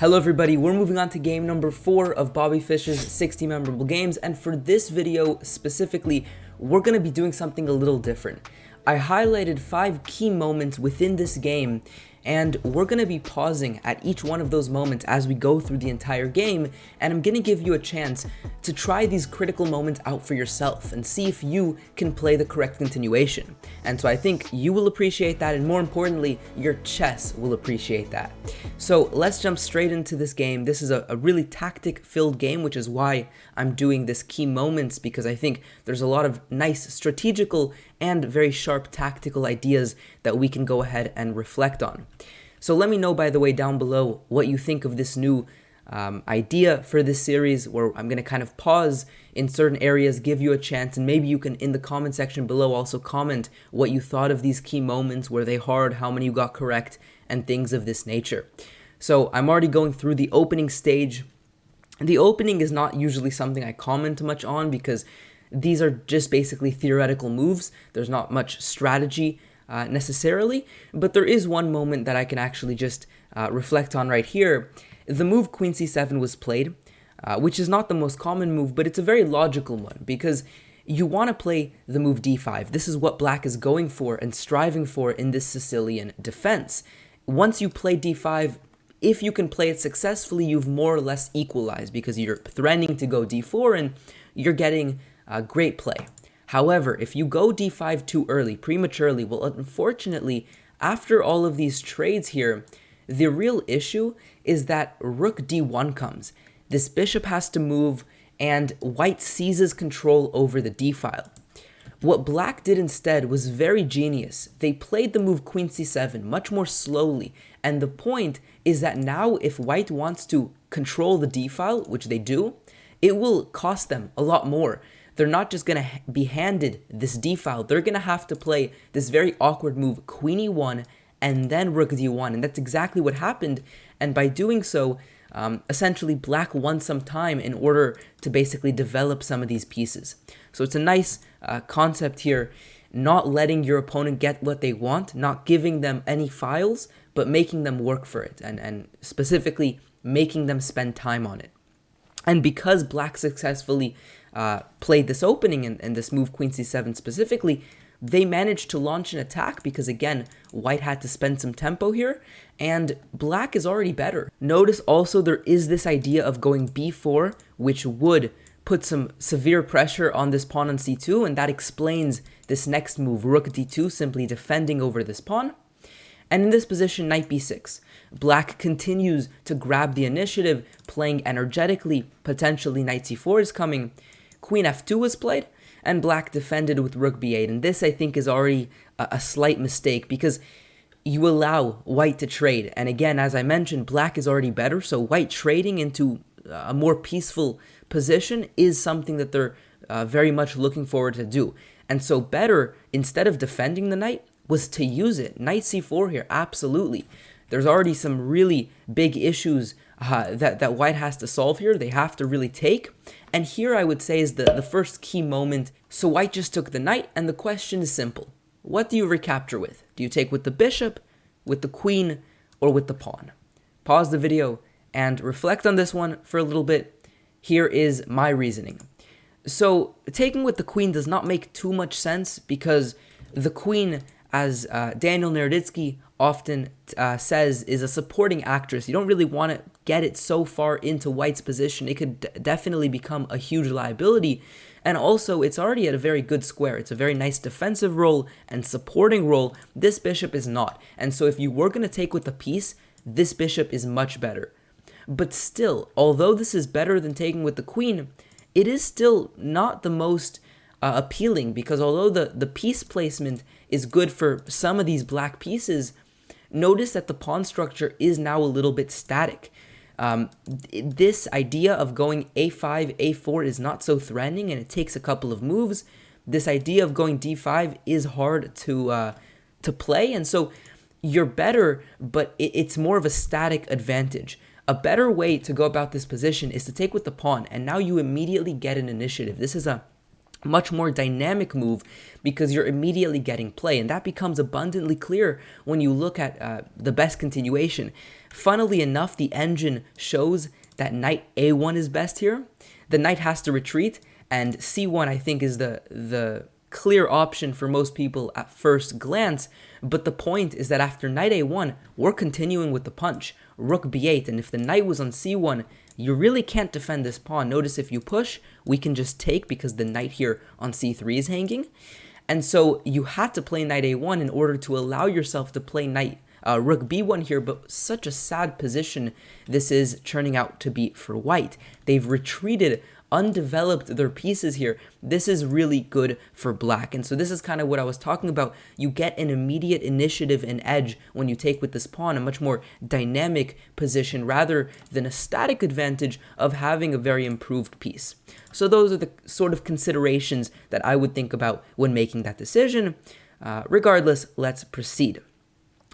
Hello everybody, we're moving on to game number 4 of Bobby Fischer's 60 memorable games, and for this video specifically, we're going to be doing something a little different. I highlighted 5 key moments within this game, and we're going to be pausing at each one of those moments as we go through the entire game, and I'm going to give you a chance to try these critical moments out for yourself and see if you can play the correct continuation. And so I think you will appreciate that, and more importantly, your chess will appreciate that. So let's jump straight into this game. This is a really tactic-filled game, which is why I'm doing this key moments, because I think there's a lot of nice strategical and very sharp tactical ideas that we can go ahead and reflect on. So let me know, by the way, down below what you think of this new idea for this series, where I'm going to kind of pause in certain areas, give you a chance, and maybe you can, in the comment section below, also comment what you thought of these key moments. Were they hard? How many you got correct? And things of this nature. So I'm already going through the opening stage. The opening is not usually something I comment much on because these are just basically theoretical moves. There's not much strategy necessarily, but there is one moment that I can actually just reflect on right here. The move Queen c7 was played, which is not the most common move, but it's a very logical one because you want to play the move d5. This is what black is going for and striving for in this Sicilian defense. Once you play d5, if you can play it successfully, you've more or less equalized because you're threatening to go d4 and you're getting great play. However, if you go d5 too early, prematurely, well, unfortunately, after all of these trades here, the real issue is that rook d1 comes. This bishop has to move, and white seizes control over the d-file. What black did instead was very genius. They played the move queen c7 much more slowly, and the point is that now if white wants to control the d-file, which they do, it will cost them a lot more. They're not just going to be handed this d-file, they're going to have to play this very awkward move queen e1 and then rook d1, and that's exactly what happened. And by doing so, essentially black won some time in order to basically develop some of these pieces. So it's a nice concept here, not letting your opponent get what they want, not giving them any files, but making them work for it, and specifically making them spend time on it. And because black successfully played this opening and this move queen c7 specifically, they managed to launch an attack because, again, white had to spend some tempo here, and black is already better. Notice also there is this idea of going b4, which would put some severe pressure on this pawn on c2, and that explains this next move, rook d2, simply defending over this pawn. And in this position, knight b6. Black continues to grab the initiative, playing energetically, potentially knight c4 is coming. Queen f2 was played, and black defended with rook b8, and this I think is already a slight mistake because you allow white to trade, and again, as I mentioned, black is already better, so white trading into a more peaceful position is something that they're very much looking forward to do. And so better, instead of defending the knight, was to use it. Knight c4 here, absolutely. There's already some really big issues that white has to solve here. They have to really take. And here I would say is the first key moment. So white just took the knight, and the question is simple. What do you recapture with? Do you take with the bishop, with the queen, or with the pawn? Pause the video and reflect on this one for a little bit. Here is my reasoning. So taking with the queen does not make too much sense because the queen, as Daniel Naroditsky often says, is a supporting actress. You don't really want to get it so far into white's position. It could definitely become a huge liability. And also, it's already at a very good square. It's a very nice defensive role and supporting role. This bishop is not. And so if you were going to take with the piece, this bishop is much better. But still, although this is better than taking with the queen, it is still not the most appealing, because although the piece placement is good for some of these black pieces, notice that the pawn structure is now a little bit static. This idea of going a5, a4 is not so threatening, and it takes a couple of moves. This idea of going d5 is hard to play, and so you're better, but it's more of a static advantage. A better way to go about this position is to take with the pawn, and now you immediately get an initiative. This is a much more dynamic move because you're immediately getting play, and that becomes abundantly clear when you look at the best continuation. Funnily enough, the engine shows that knight a1 is best here. The knight has to retreat, and c1 I think is the clear option for most people at first glance, but the point is that after knight a1, we're continuing with the punch. Rook b8, and if the knight was on c1, you really can't defend this pawn. Notice if you push, we can just take because the knight here on c3 is hanging. And so you had to play knight a1 in order to allow yourself to play rook b1 here, but such a sad position this is turning out to be for white. They've retreated, undeveloped their pieces here. This is really good for black. And so this is kind of what I was talking about. You get an immediate initiative and edge when you take with this pawn, a much more dynamic position rather than a static advantage of having a very improved piece. So those are the sort of considerations that I would think about when making that decision. Regardless, let's proceed.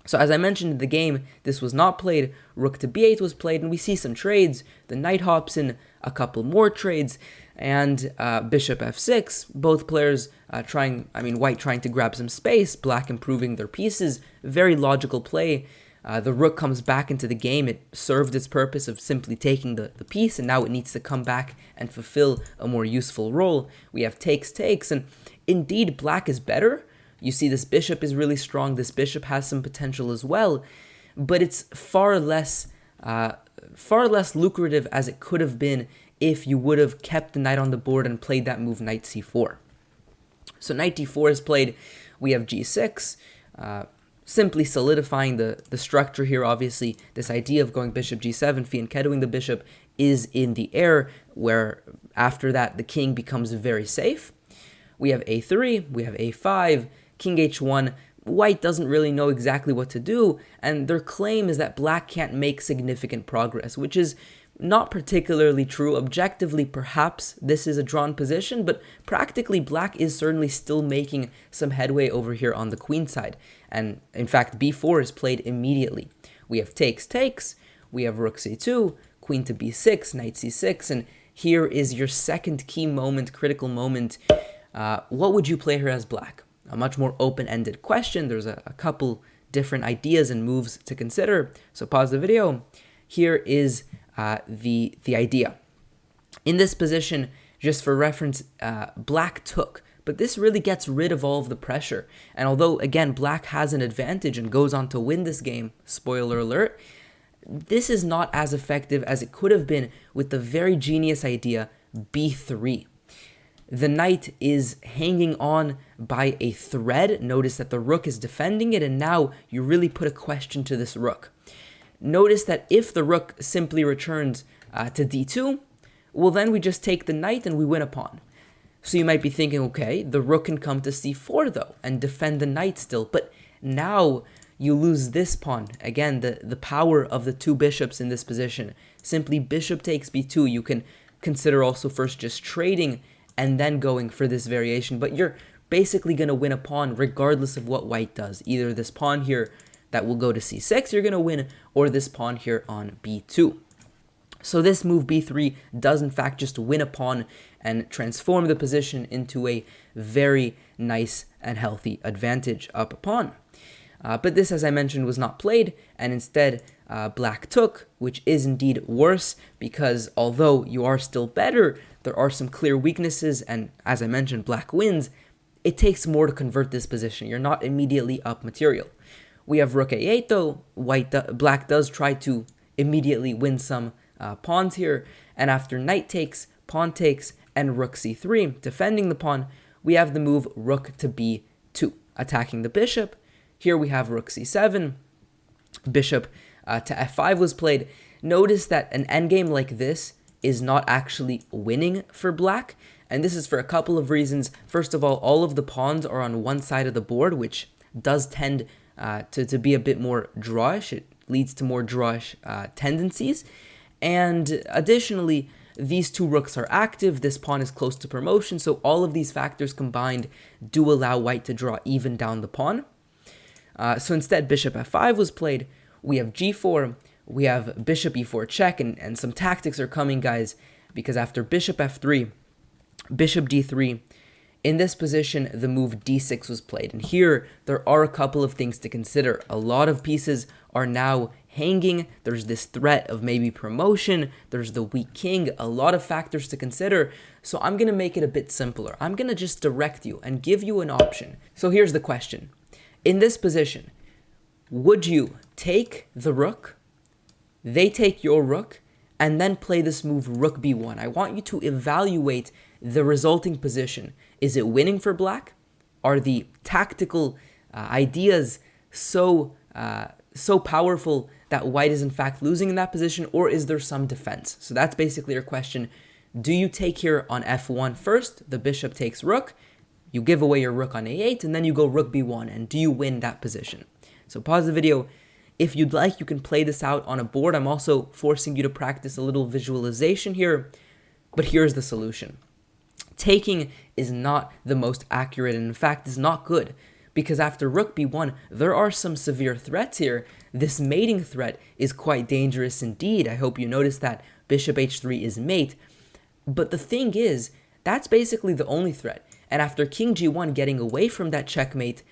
So as I mentioned in the game, this was not played, rook to b8 was played, and we see some trades. The knight hops in, a couple more trades, and bishop f6, both players white trying to grab some space, black improving their pieces, very logical play. The rook comes back into the game. It served its purpose of simply taking the piece, and now it needs to come back and fulfill a more useful role. We have takes, and indeed black is better. You see this bishop is really strong, this bishop has some potential as well, but it's far less lucrative as it could have been if you would have kept the knight on the board and played that move knight c4. So knight d4 is played, we have g6, simply solidifying the structure here. Obviously, this idea of going bishop g7, fianchettoing the bishop is in the air, where after that the king becomes very safe. We have a3, we have a5, king h1, white doesn't really know exactly what to do, and their claim is that black can't make significant progress, which is not particularly true. Objectively, perhaps this is a drawn position, but practically black is certainly still making some headway over here on the queen side, and in fact b4 is played immediately. We have takes, we have rook c2, queen to b6, knight c6, and here is your second key moment, critical moment. What would you play here as black? A much more open-ended question. There's a couple different ideas and moves to consider. So pause the video. Here is the idea. In this position, just for reference, black took, but this really gets rid of all of the pressure. And although, again, black has an advantage and goes on to win this game, spoiler alert, this is not as effective as it could have been with the very genius idea b3. The knight is hanging on by a thread. Notice that the rook is defending it, and now you really put a question to this rook. Notice that if the rook simply returns to d2, well, then we just take the knight and we win a pawn. So you might be thinking, okay, the rook can come to c4 though and defend the knight still, but now you lose this pawn. Again, the power of the two bishops in this position. Simply bishop takes b2. You can consider also first just trading and then going for this variation, but you're basically going to win a pawn regardless of what white does. Either this pawn here that will go to c6 you're going to win, or this pawn here on b2. So this move b3 does in fact just win a pawn and transform the position into a very nice and healthy advantage up a pawn. But this, as I mentioned, was not played, and instead black took, which is indeed worse because although you are still better, there are some clear weaknesses, and as I mentioned, black wins. It takes more to convert this position. You're not immediately up material. We have rook a8 though. Black does try to immediately win some pawns here, and after knight takes, pawn takes, and rook c3, defending the pawn, we have the move rook to b2, attacking the bishop. Here we have rook c7, bishop to f5 was played. Notice that an endgame like this is not actually winning for black, and this is for a couple of reasons. First of all of the pawns are on one side of the board, which does tend to be a bit more drawish. It leads to more drawish tendencies, and additionally, these two rooks are active, this pawn is close to promotion, so all of these factors combined do allow white to draw even down the pawn. So instead, bishop f5 was played, we have g4, we have bishop e4 check, and some tactics are coming, guys, because after bishop f3, bishop d3, In this position, the move d6 was played, and here there are a couple of things to consider. A lot of pieces are now hanging, there's this threat of maybe promotion, there's the weak king, a lot of factors to consider, so I'm going to make it a bit simpler. I'm going to just direct you and give you an option. So here's the question. In this position, would you take the rook, they take your rook, and then play this move rook b1? I want you to evaluate the resulting position. Is it winning for black? Are the tactical ideas so powerful that white is in fact losing in that position, or is there some defense? So that's basically your question. Do you take here on f1 first? The bishop takes rook, you give away your rook on a8, and then you go rook b1, and do you win that position? So pause the video. If you'd like, you can play this out on a board. I'm also forcing you to practice a little visualization here, but here's the solution. Taking is not the most accurate, and in fact is not good, because after rook b1, there are some severe threats here. This mating threat is quite dangerous indeed. I hope you noticed that. Bishop h3 is mate. But the thing is, that's basically the only threat. And after king g1 getting away from that checkmate,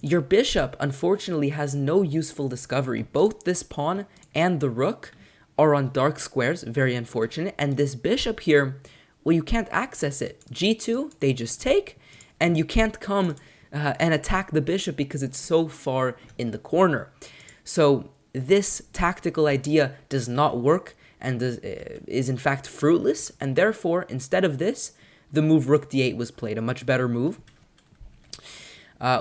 your bishop unfortunately has no useful discovery. Both this pawn and the rook are on dark squares, very unfortunate, and this bishop here, well, you can't access it. g2, they just take, and you can't come and attack the bishop because it's so far in the corner. So this tactical idea does not work and is in fact fruitless, and therefore, instead of this, the move rook d8 was played, a much better move.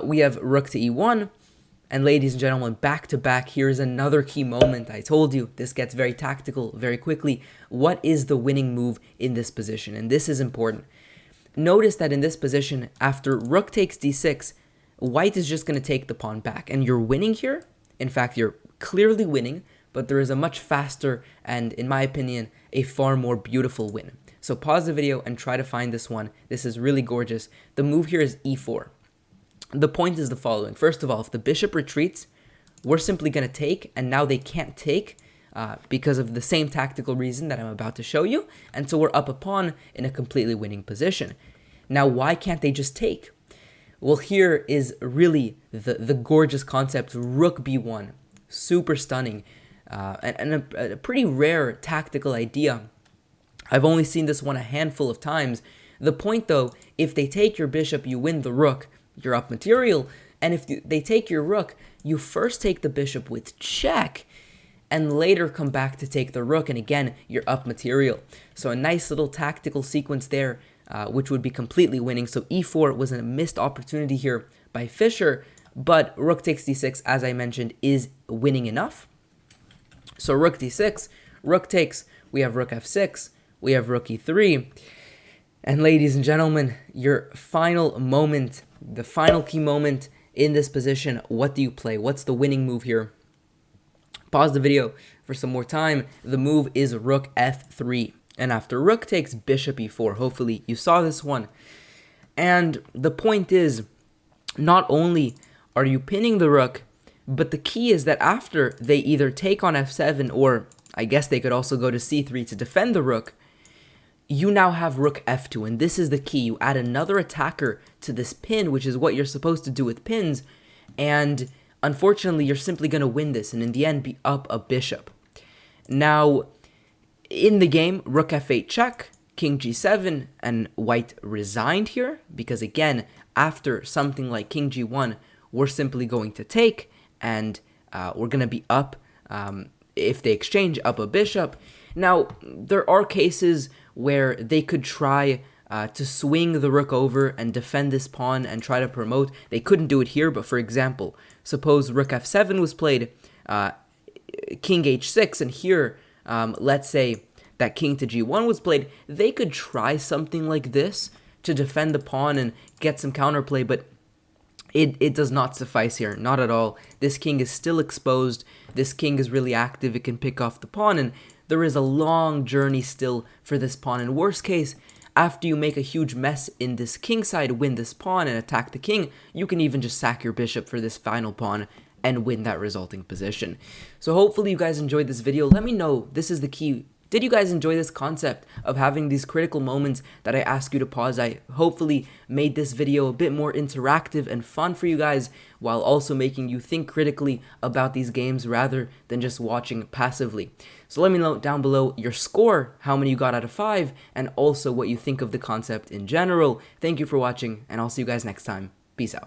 We have rook to e1, and ladies and gentlemen, back to back, here's another key moment. I told you, this gets very tactical very quickly. What is the winning move in this position? And this is important. Notice that in this position, after rook takes d6, white is just going to take the pawn back, and you're winning here. In fact, you're clearly winning, but there is a much faster and, in my opinion, a far more beautiful win. So pause the video and try to find this one. This is really gorgeous. The move here is e4. The point is the following. First of all, if the bishop retreats, we're simply going to take, and now they can't take because of the same tactical reason that I'm about to show you, and so we're up a pawn in a completely winning position. Now, why can't they just take? Well, here is really the gorgeous concept, rook b1, super stunning, and a pretty rare tactical idea. I've only seen this one a handful of times. The point, though, if they take your bishop, you win the rook, you're up material, and if they take your rook, you first take the bishop with check, and later come back to take the rook, and again, you're up material. So a nice little tactical sequence there, which would be completely winning. So e4 was a missed opportunity here by Fischer, but rook takes d6, as I mentioned, is winning enough. So rook d6, rook takes, we have rook f6, we have rook e3, and ladies and gentlemen, your final moment, the final key moment in this position, what do you play? What's the winning move here? Pause the video for some more time. The move is rook f3. And after rook takes, bishop e4. Hopefully you saw this one. And the point is, not only are you pinning the rook, but the key is that after they either take on f7, or I guess they could also go to c3 to defend the rook, you now have rook f2, and this is the key. You add another attacker to this pin, which is what you're supposed to do with pins, and unfortunately, you're simply going to win this, and in the end, be up a bishop. Now, in the game, rook f8 check, king g7, and white resigned here, because again, after something like king g1, we're simply going to take, and we're going to be up, if they exchange, up a bishop. Now, there are cases where they could try to swing the rook over and defend this pawn and try to promote. They couldn't do it here, but for example, suppose rook f7 was played, king h6, and here, let's say that king to g1 was played, they could try something like this to defend the pawn and get some counterplay, but it does not suffice here, not at all. This king is still exposed, this king is really active, it can pick off the pawn, and there is a long journey still for this pawn. In worst case, after you make a huge mess in this king side, win this pawn and attack the king, you can even just sack your bishop for this final pawn and win that resulting position. So hopefully you guys enjoyed this video. Let me know, this is the key Did you guys enjoy this concept of having these critical moments that I ask you to pause? I hopefully made this video a bit more interactive and fun for you guys, while also making you think critically about these games rather than just watching passively. So let me know down below your score, how many you got out of 5, and also what you think of the concept in general. Thank you for watching, and I'll see you guys next time. Peace out.